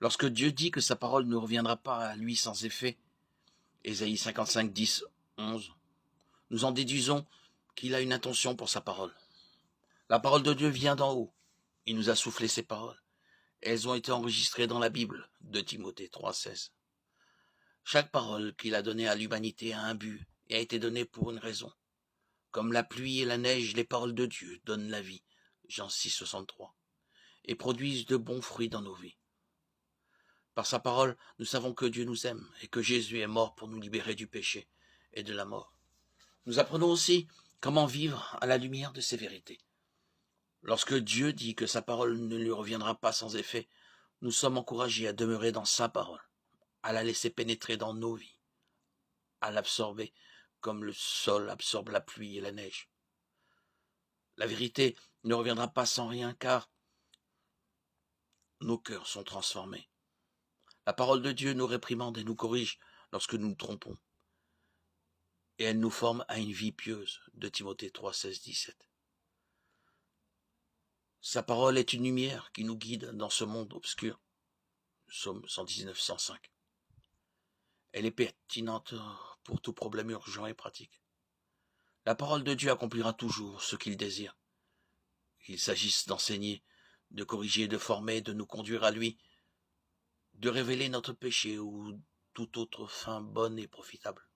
Lorsque Dieu dit que sa parole ne reviendra pas à lui sans effet, Ésaïe 55, 10, 11, nous en déduisons qu'il a une intention pour sa parole. La parole de Dieu vient d'en haut. Il nous a soufflé ses paroles. Elles ont été enregistrées dans la Bible, de Timothée 3, 16. Chaque parole qu'il a donnée à l'humanité a un but et a été donnée pour une raison. Comme la pluie et la neige, les paroles de Dieu donnent la vie, Jean 6, 63, et produisent de bons fruits dans nos vies. Par sa parole, nous savons que Dieu nous aime et que Jésus est mort pour nous libérer du péché et de la mort. Nous apprenons aussi comment vivre à la lumière de ces vérités. Lorsque Dieu dit que sa parole ne lui reviendra pas sans effet, nous sommes encouragés à demeurer dans sa parole, à la laisser pénétrer dans nos vies, à l'absorber comme le sol absorbe la pluie et la neige. La vérité ne reviendra pas sans rien car nos cœurs sont transformés. La parole de Dieu nous réprimande et nous corrige lorsque nous nous trompons. Et elle nous forme à une vie pieuse, de Timothée 3, 16, 17. Sa parole est une lumière qui nous guide dans ce monde obscur, Psaume 119, 105. Elle est pertinente pour tout problème urgent et pratique. La parole de Dieu accomplira toujours ce qu'il désire. Qu'il s'agisse d'enseigner, de corriger, de former, de nous conduire à lui, de révéler notre péché ou toute autre fin bonne et profitable.